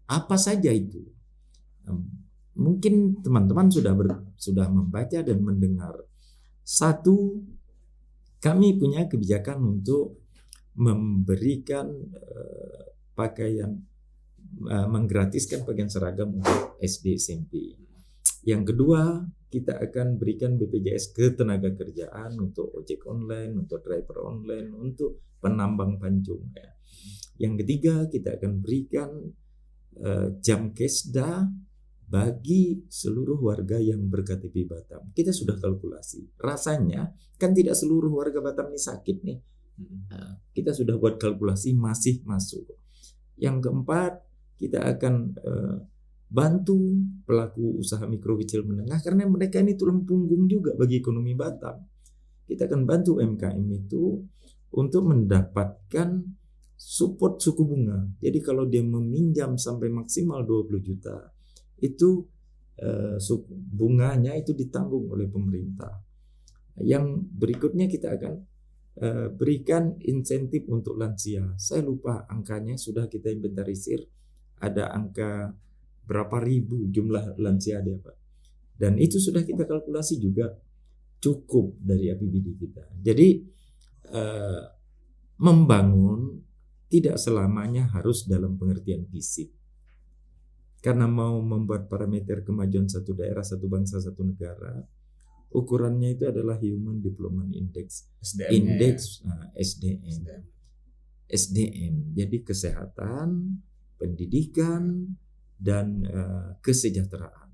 apa saja itu? Mungkin teman-teman sudah membaca dan mendengar. Satu, kami punya kebijakan untuk memberikan pakaian, menggratiskan pakaian seragam untuk SD SMP. Yang kedua, kita akan berikan BPJS ketenagakerjaan untuk ojek online, untuk driver online, untuk penambang pancung. Ya. Yang ketiga, kita akan berikan jam kesda bagi seluruh warga yang berKTP Batam. Kita sudah kalkulasi. Rasanya kan tidak seluruh warga Batam ini sakit nih. Nah, kita sudah buat kalkulasi masih masuk. Yang keempat, kita akan bantu pelaku usaha mikro kecil menengah karena mereka ini tulang punggung juga bagi ekonomi Batam. Kita akan bantu UMKM itu untuk mendapatkan support suku bunga. Jadi kalau dia meminjam sampai maksimal 20 juta, itu bunganya itu ditanggung oleh pemerintah. Yang berikutnya kita akan berikan insentif untuk lansia. Saya lupa angkanya, sudah kita inventarisir. Ada angka berapa ribu jumlah lansia dia, Pak. Dan itu sudah kita kalkulasi juga cukup dari APBD kita. Jadi membangun tidak selamanya harus dalam pengertian fisik. Karena mau membuat parameter kemajuan satu daerah, satu bangsa, satu negara, ukurannya itu adalah Human Development Index, SDM. Jadi kesehatan, pendidikan, dan kesejahteraan.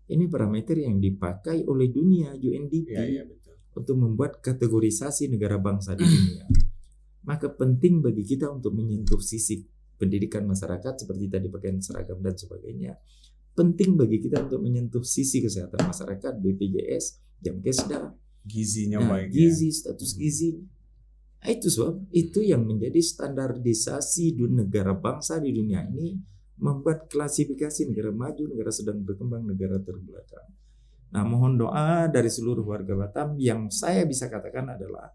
Ini parameter yang dipakai oleh dunia UNDP untuk membuat kategorisasi negara bangsa di dunia. Maka penting bagi kita untuk menyentuh sisi pendidikan masyarakat seperti tadi pakaian seragam dan sebagainya. Penting bagi kita untuk menyentuh sisi kesehatan masyarakat, BPJS, jam kesda, gizinya baik, gizi, status gizi. Itu sebab itu yang menjadi standarisasi negara bangsa di dunia ini, membuat klasifikasi negara maju, negara sedang berkembang, negara terbelakang. Nah, mohon doa dari seluruh warga Batam. Yang saya bisa katakan adalah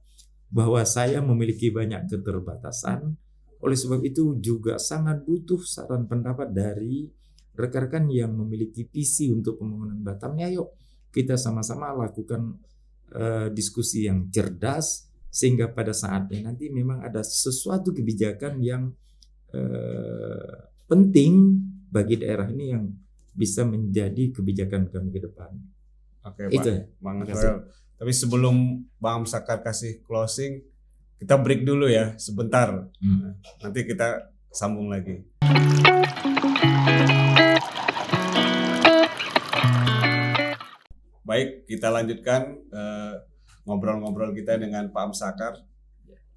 bahwa saya memiliki banyak keterbatasan. Oleh sebab itu juga sangat butuh saran pendapat dari rekan-rekan yang memiliki visi untuk pembangunan Batam. Ya, yuk kita sama-sama lakukan diskusi yang cerdas sehingga pada saatnya nanti memang ada sesuatu kebijakan yang penting bagi daerah ini yang bisa menjadi kebijakan kami ke depan. Oke, Pak. Bang Noel. Tapi sebelum Bang Sakar kasih closing, Kita break dulu ya sebentar. Nanti kita sambung lagi. Baik, kita lanjutkan ngobrol-ngobrol kita dengan Pak Amsakar.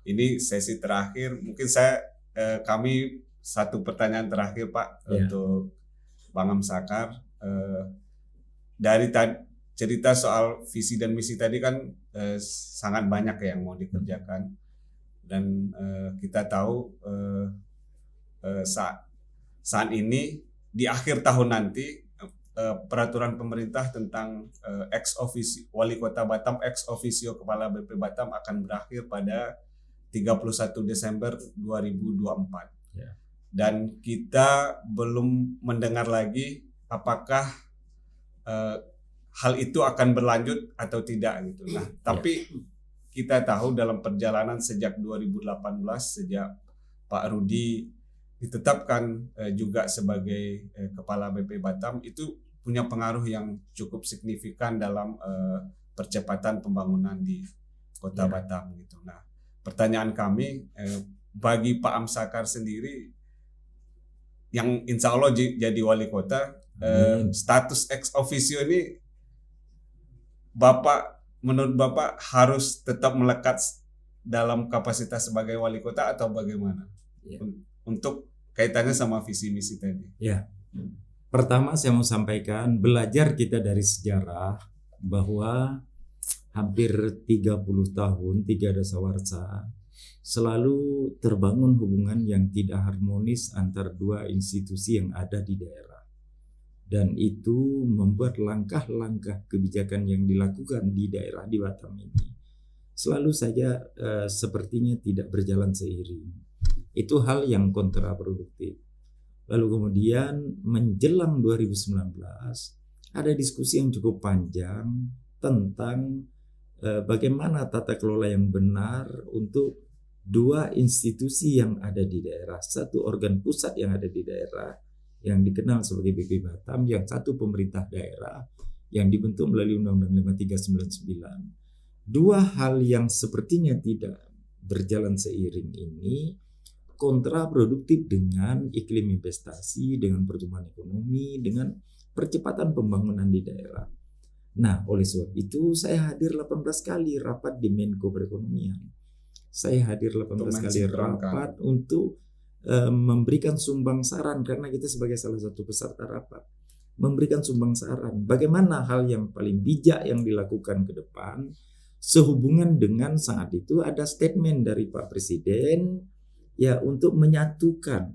Ini sesi terakhir. Mungkin kami satu pertanyaan terakhir Pak untuk Bang Amsakar. Dari cerita soal visi dan misi tadi kan sangat banyak yang mau dikerjakan, dan kita tahu saat ini di akhir tahun nanti peraturan pemerintah tentang ex officio Wali Kota Batam, ex officio Kepala BP Batam akan berakhir pada 31 Desember 2024. Dan kita belum mendengar lagi apakah hal itu akan berlanjut atau tidak gitu. Nah, tapi kita tahu dalam perjalanan sejak 2018, sejak Pak Rudi ditetapkan juga sebagai Kepala BP Batam, itu punya pengaruh yang cukup signifikan dalam percepatan pembangunan di Kota Batam gitu. Nah, pertanyaan kami bagi Pak Amsakar sendiri yang insya Allah jadi wali kota, status ex officio ini menurut Bapak harus tetap melekat dalam kapasitas sebagai wali kota atau bagaimana? Untuk kaitannya sama visi misi tadi. Pertama saya mau sampaikan, belajar kita dari sejarah bahwa hampir 30 tahun Tiga Dasawarsa selalu terbangun hubungan yang tidak harmonis antar dua institusi yang ada di daerah. Dan itu membuat langkah-langkah kebijakan yang dilakukan di daerah di Batam ini selalu saja sepertinya tidak berjalan seiring. Itu hal yang kontraproduktif. Lalu kemudian menjelang 2019 ada diskusi yang cukup panjang tentang bagaimana tata kelola yang benar untuk dua institusi yang ada di daerah. Satu organ pusat yang ada di daerah yang dikenal sebagai BP Batam, yang satu pemerintah daerah yang dibentuk melalui Undang-Undang 5399. Dua hal yang sepertinya tidak berjalan seiring ini kontraproduktif dengan iklim investasi, dengan pertumbuhan ekonomi, dengan percepatan pembangunan di daerah. Nah, oleh sebab itu saya hadir 18 kali rapat di Menko Perekonomian. Saya hadir 18 kali rapat untuk memberikan sumbang saran, karena kita sebagai salah satu peserta rapat memberikan sumbang saran bagaimana hal yang paling bijak yang dilakukan ke depan sehubungan dengan saat itu ada statement dari Pak Presiden untuk menyatukan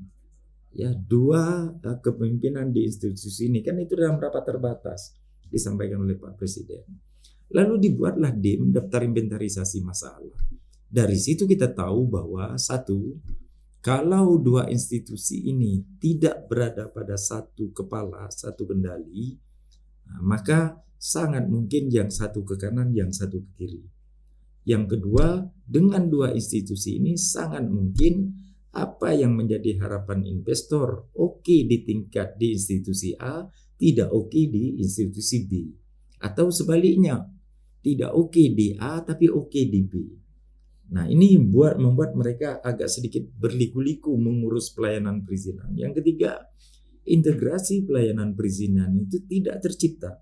dua kepemimpinan di institusi ini, kan itu dalam rapat terbatas disampaikan oleh Pak Presiden. Lalu dibuatlah DIM, daftar inventarisasi masalah. Dari situ kita tahu bahwa satu, kalau dua institusi ini tidak berada pada satu kepala, satu kendali, maka sangat mungkin yang satu ke kanan, yang satu ke kiri. Yang kedua, dengan dua institusi ini sangat mungkin apa yang menjadi harapan investor di tingkat di institusi A, tidak di institusi B. Atau sebaliknya, tidak di A tapi di B. Nah, ini membuat mereka agak sedikit berliku-liku mengurus pelayanan perizinan. Yang ketiga, integrasi pelayanan perizinan itu tidak tercipta.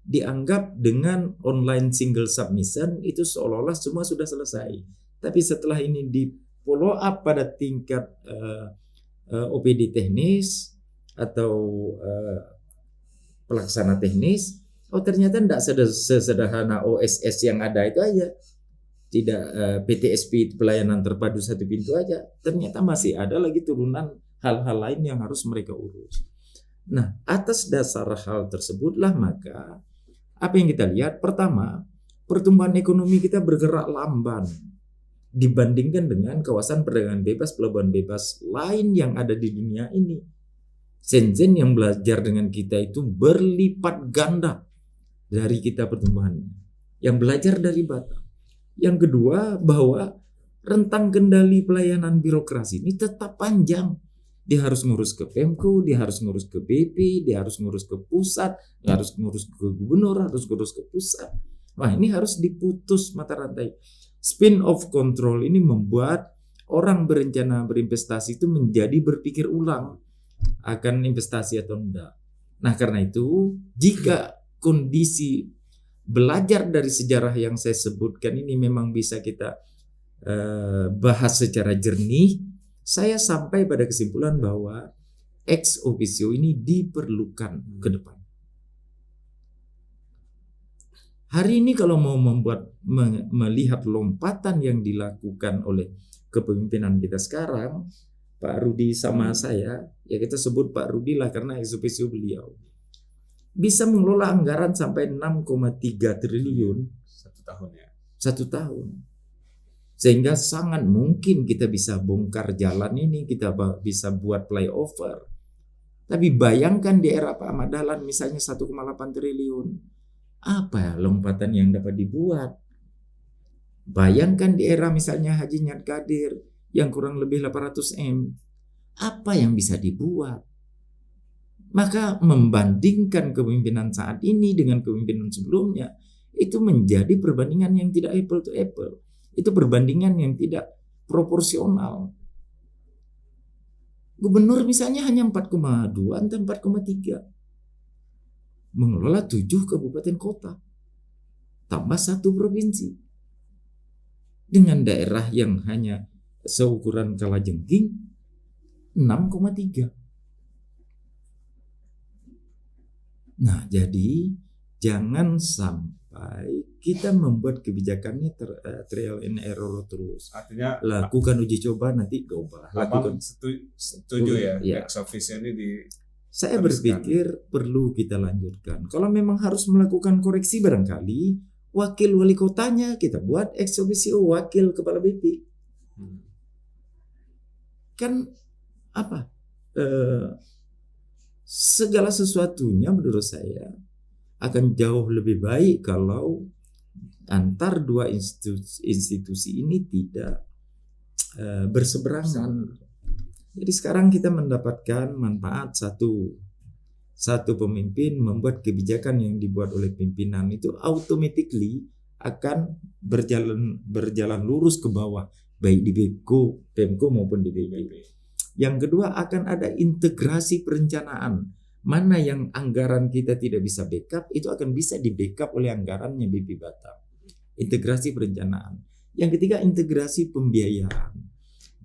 Dianggap dengan online single submission itu seolah-olah semua sudah selesai. Tapi setelah ini di follow up pada tingkat OPD teknis atau pelaksana teknis, ternyata tidak sesederhana OSS yang ada itu aja. Tidak PTSP pelayanan terpadu satu pintu aja. Ternyata masih ada lagi turunan hal-hal lain yang harus mereka urus. Nah, atas dasar hal tersebutlah maka apa yang kita lihat, pertama, pertumbuhan ekonomi kita bergerak lamban dibandingkan dengan kawasan perdagangan bebas, pelabuhan bebas lain yang ada di dunia ini. Shenzhen yang belajar dengan kita itu berlipat ganda dari kita pertumbuhannya, yang belajar dari Batam. Yang kedua, bahwa rentang kendali pelayanan birokrasi ini tetap panjang. Dia harus ngurus ke Pemko, dia harus ngurus ke BP, dia harus ngurus ke pusat, dia harus ngurus ke gubernur, harus ngurus ke pusat. Wah, ini harus diputus mata rantai. Spin off control ini membuat orang berencana berinvestasi itu menjadi berpikir ulang akan investasi atau enggak. Nah, karena itu jika kondisi belajar dari sejarah yang saya sebutkan ini memang bisa kita bahas secara jernih, saya sampai pada kesimpulan bahwa ex officio ini diperlukan ke depan. Hari ini kalau mau melihat lompatan yang dilakukan oleh kepemimpinan kita sekarang, Pak Rudi sama saya, ya kita sebut Pak Rudi lah karena ex officio beliau, bisa mengelola anggaran sampai 6,3 triliun 1 tahun ya. 1 tahun. Sehingga sangat mungkin kita bisa bongkar jalan ini, kita bisa buat flyover. Tapi bayangkan di era Pak Ahmad Dahlan misalnya 1,8 triliun. Apa lompatan yang dapat dibuat? Bayangkan di era misalnya Haji Nyad Kadir yang kurang lebih 800 M. Apa yang bisa dibuat? Maka membandingkan kepemimpinan saat ini dengan kepemimpinan sebelumnya, itu menjadi perbandingan yang tidak apple to apple. Itu perbandingan yang tidak proporsional. Gubernur misalnya hanya 4,2 atau 4,3. Mengelola 7 kabupaten kota. Tambah 1 provinsi. Dengan daerah yang hanya seukuran kalajengking 6,3. Nah, jadi jangan sampai kita membuat kebijakannya trial and error terus. Artinya lakukan uji coba nanti ubah. Abang setuju ya, ya. ex officio ini di Saya berpikir perlu kita lanjutkan. Kalau memang harus melakukan koreksi barangkali wakil wali kotanya kita buat ex officio wakil kepala BP. Kan apa? Segala sesuatunya menurut saya akan jauh lebih baik kalau antar dua institusi ini tidak berseberangan. Jadi sekarang kita mendapatkan manfaat satu pemimpin membuat kebijakan yang dibuat oleh pimpinan itu automatically akan berjalan lurus ke bawah, baik di Pemko maupun di BP. Yang kedua akan ada integrasi perencanaan. Mana yang anggaran kita tidak bisa backup, itu akan bisa di backup oleh anggarannya BP Batam. Integrasi perencanaan. Yang ketiga integrasi pembiayaan.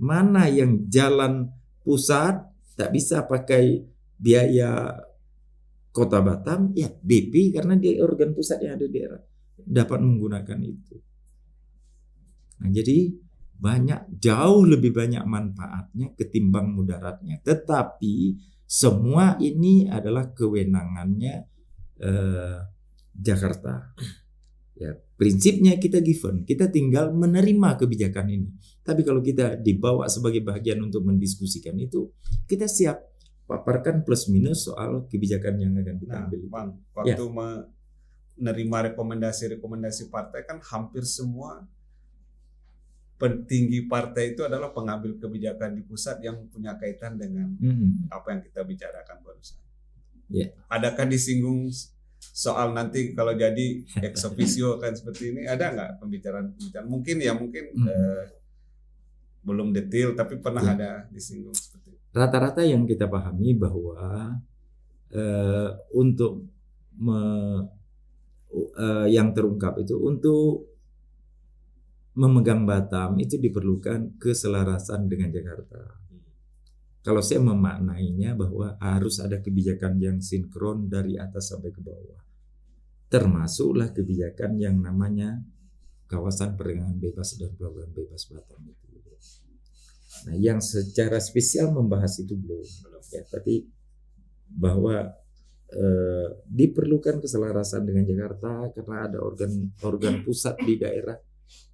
Mana yang jalan pusat tak bisa pakai biaya Kota Batam, ya BP karena dia organ pusat yang ada di daerah dapat menggunakan itu. Nah, jadi jauh lebih banyak manfaatnya ketimbang mudaratnya. Tetapi semua ini adalah kewenangannya Jakarta. Ya, prinsipnya kita given, kita tinggal menerima kebijakan ini. Tapi kalau kita dibawa sebagai bagian untuk mendiskusikan itu, kita siap paparkan plus minus soal kebijakan yang akan kita ambil. Bang, waktu menerima rekomendasi partai kan hampir semua petinggi partai itu adalah pengambil kebijakan di pusat yang punya kaitan dengan apa yang kita bicarakan barusan. Yeah. Adakah disinggung soal nanti kalau jadi ex officio kan seperti ini, ada nggak pembicaraan mungkin belum detail tapi pernah ada disinggung seperti itu. Rata-rata yang kita pahami bahwa untuk yang terungkap itu untuk memegang Batam itu diperlukan keselarasan dengan Jakarta. Kalau saya memaknainya bahwa harus ada kebijakan yang sinkron dari atas sampai ke bawah. Termasuklah kebijakan yang namanya kawasan perdagangan bebas dan pelabuhan bebas Batam itu. Nah, yang secara spesial membahas itu belum. Ya, tapi bahwa diperlukan keselarasan dengan Jakarta karena ada organ pusat di daerah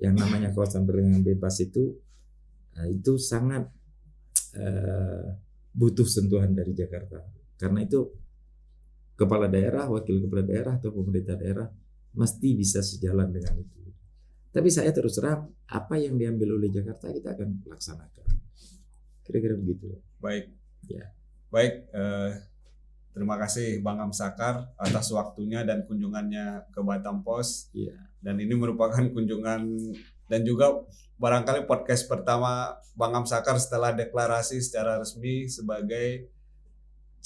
yang namanya kawasan perdagangan bebas itu sangat butuh sentuhan dari Jakarta. Karena itu kepala daerah, wakil kepala daerah atau pemerintah daerah mesti bisa sejalan dengan itu. Tapi saya terus terang apa yang diambil oleh Jakarta kita akan laksanakan. Kira-kira begitu. Baik. Ya. Baik. Terima kasih Bang Amsakar atas waktunya dan kunjungannya ke Batam Pos. Ya. Dan ini merupakan kunjungan dan juga barangkali podcast pertama Bang Amsakar setelah deklarasi secara resmi sebagai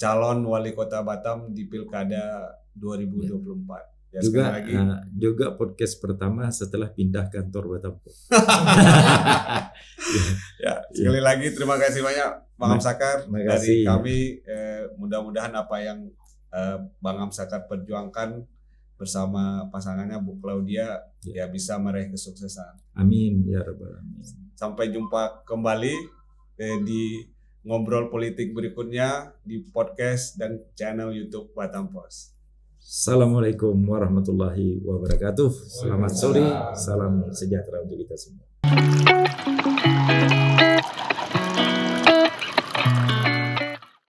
calon wali kota Batam di Pilkada 2024. Ya, juga sekali lagi juga podcast pertama setelah pindah kantor Batam. ya, sekali lagi terima kasih banyak Bang Amsakar dari kami. Mudah-mudahan apa yang Bang Amsakar perjuangkan bersama pasangannya Bu Claudia ya bisa meraih kesuksesan. Amin ya rabbal alamin. Sampai jumpa kembali di ngobrol politik berikutnya di podcast dan channel YouTube Batam Pos. Assalamualaikum warahmatullahi wabarakatuh. Selamat sore, salam sejahtera untuk kita semua.